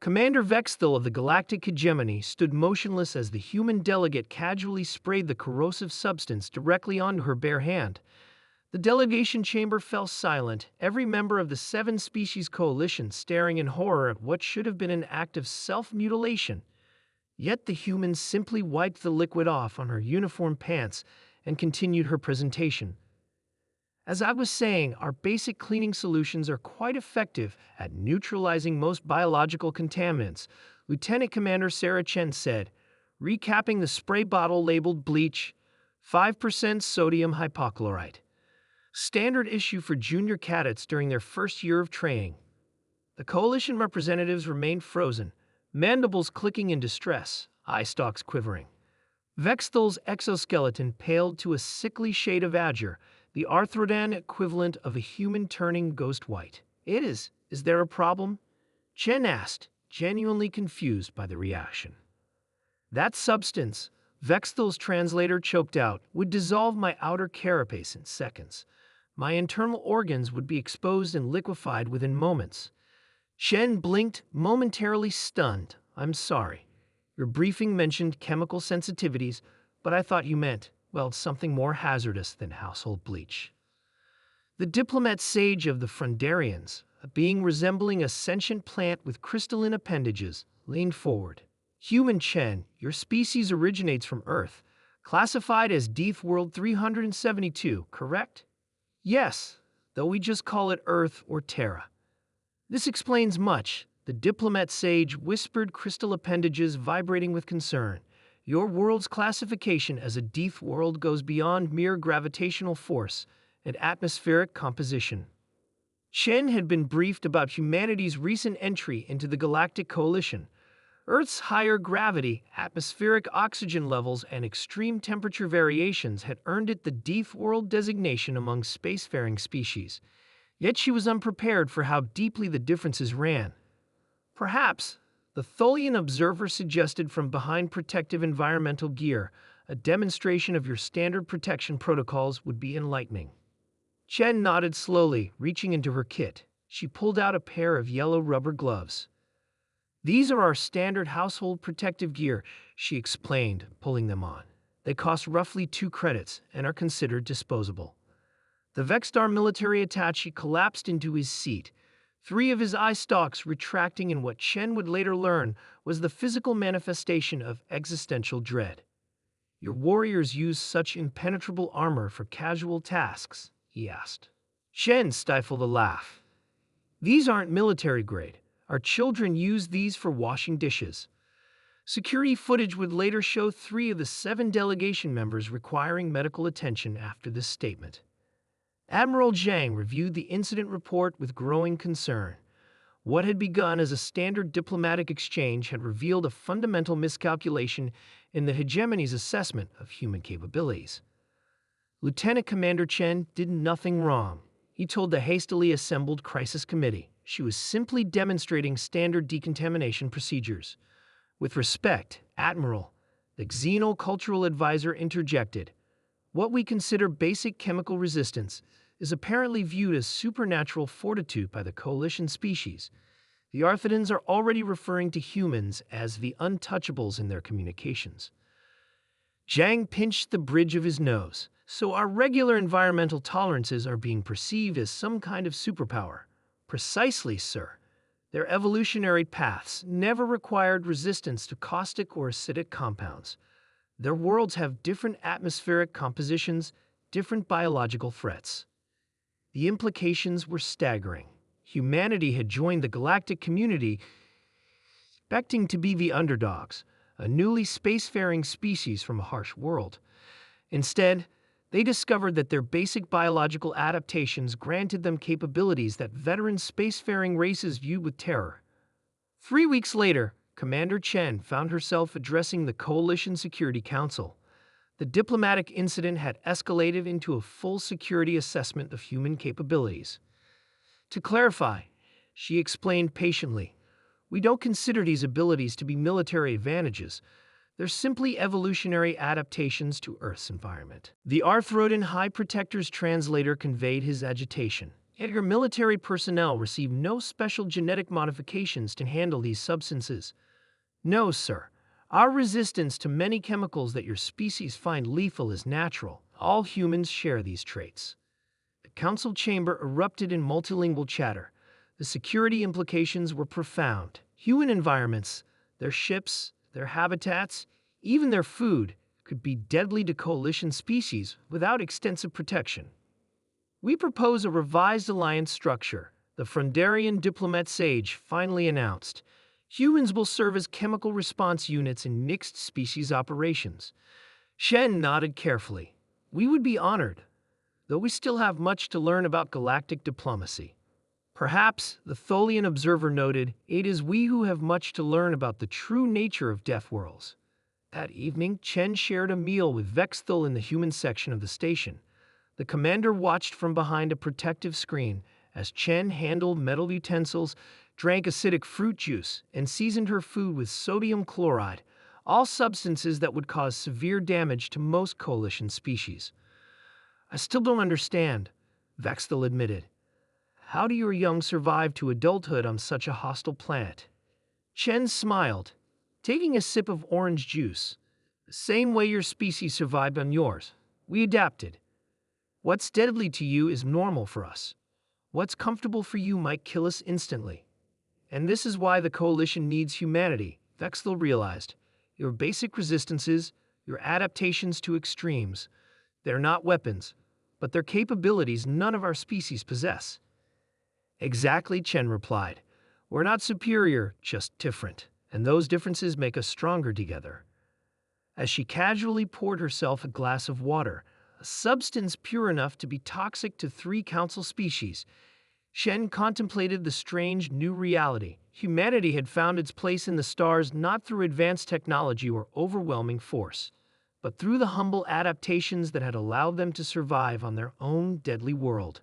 Commander Vexthal of the galactic hegemony stood motionless as the human delegate casually sprayed the corrosive substance directly onto her bare hand. The delegation chamber fell silent, every member of the seven-species coalition staring in horror at what should have been an act of self-mutilation. Yet the human simply wiped the liquid off on her uniform pants and continued her presentation. As I was saying, our basic cleaning solutions are quite effective at neutralizing most biological contaminants, Lieutenant Commander Sarah Chen said, recapping the spray bottle labeled bleach, 5% sodium hypochlorite. Standard issue for junior cadets during their first year of training. The coalition representatives remained frozen, mandibles clicking in distress, eye stalks quivering. Vexthal's exoskeleton paled to a sickly shade of azure, the Arthrodan equivalent of a human turning ghost white. Is there a problem? Chen asked, genuinely confused by the reaction. That substance, Vexthal's translator choked out, would dissolve my outer carapace in seconds. My internal organs would be exposed and liquefied within moments. Chen blinked, momentarily stunned. I'm sorry. Your briefing mentioned chemical sensitivities, but I thought you meant, well, something more hazardous than household bleach. The diplomat sage of the Frondarians, a being resembling a sentient plant with crystalline appendages, leaned forward. Human Chen, your species originates from Earth, classified as Death World 372, correct? Yes, though we just call it Earth or Terra. This explains much, the diplomat sage whispered, crystal appendages vibrating with concern. Your world's classification as a Death World goes beyond mere gravitational force and atmospheric composition. Chen had been briefed about humanity's recent entry into the Galactic Coalition. Earth's higher gravity, atmospheric oxygen levels, and extreme temperature variations had earned it the Death World designation among spacefaring species. Yet she was unprepared for how deeply the differences ran. Perhaps, the Tholian observer suggested from behind protective environmental gear, a demonstration of your standard protection protocols would be enlightening. Chen nodded slowly, reaching into her kit. She pulled out a pair of yellow rubber gloves. These are our standard household protective gear, she explained, pulling them on. They cost roughly 2 credits and are considered disposable. The Vexstar military attaché collapsed into his seat, 3 of his eye stalks retracting in what Chen would later learn was the physical manifestation of existential dread. Your warriors use such impenetrable armor for casual tasks, he asked. Chen stifled a laugh. These aren't military grade. Our children use these for washing dishes. Security footage would later show 3 of the 7 delegation members requiring medical attention after this statement. Admiral Zhang reviewed the incident report with growing concern. What had begun as a standard diplomatic exchange had revealed a fundamental miscalculation in the hegemony's assessment of human capabilities. Lieutenant Commander Chen did nothing wrong, he told the hastily assembled crisis committee. She was simply demonstrating standard decontamination procedures. With respect, Admiral, the xenocultural advisor interjected. What we consider basic chemical resistance is apparently viewed as supernatural fortitude by the coalition species. The Arthrodans are already referring to humans as the untouchables in their communications. Zhang pinched the bridge of his nose. So our regular environmental tolerances are being perceived as some kind of superpower. Precisely, sir. Their evolutionary paths never required resistance to caustic or acidic compounds. Their worlds have different atmospheric compositions, different biological threats. The implications were staggering. Humanity had joined the galactic community, expecting to be the underdogs, a newly spacefaring species from a harsh world. Instead, they discovered that their basic biological adaptations granted them capabilities that veteran spacefaring races viewed with terror. 3 weeks later, Commander Chen found herself addressing the Coalition Security Council. The diplomatic incident had escalated into a full security assessment of human capabilities. To clarify, she explained patiently, we don't consider these abilities to be military advantages. They're simply evolutionary adaptations to Earth's environment. The Arthrodan High Protector's translator conveyed his agitation. Yet your military personnel receive no special genetic modifications to handle these substances. No, sir. Our resistance to many chemicals that your species find lethal is natural. All humans share these traits. The council chamber erupted in multilingual chatter. The security implications were profound. Human environments, their ships, their habitats, even their food, could be deadly to coalition species without extensive protection. We propose a revised alliance structure, the Frondarian diplomat sage finally announced. Humans will serve as chemical response units in mixed species operations. Shen nodded carefully. We would be honored, though we still have much to learn about galactic diplomacy. Perhaps, the Tholian observer noted, it is we who have much to learn about the true nature of death worlds. That evening, Chen shared a meal with Vexthul in the human section of the station. The commander watched from behind a protective screen as Chen handled metal utensils, drank acidic fruit juice, and seasoned her food with sodium chloride, all substances that would cause severe damage to most coalition species. I still don't understand, Vexthul admitted. How do your young survive to adulthood on such a hostile planet? Chen smiled, taking a sip of orange juice. The same way your species survived on yours. We adapted. What's deadly to you is normal for us. What's comfortable for you might kill us instantly. And this is why the Coalition needs humanity, Vexthul realized. Your basic resistances, your adaptations to extremes, they're not weapons, but they're capabilities none of our species possess. Exactly, Chen replied. We're not superior, just different, and those differences make us stronger together. As she casually poured herself a glass of water, a substance pure enough to be toxic to 3 council species, Shen contemplated the strange new reality. Humanity had found its place in the stars not through advanced technology or overwhelming force, but through the humble adaptations that had allowed them to survive on their own deadly world.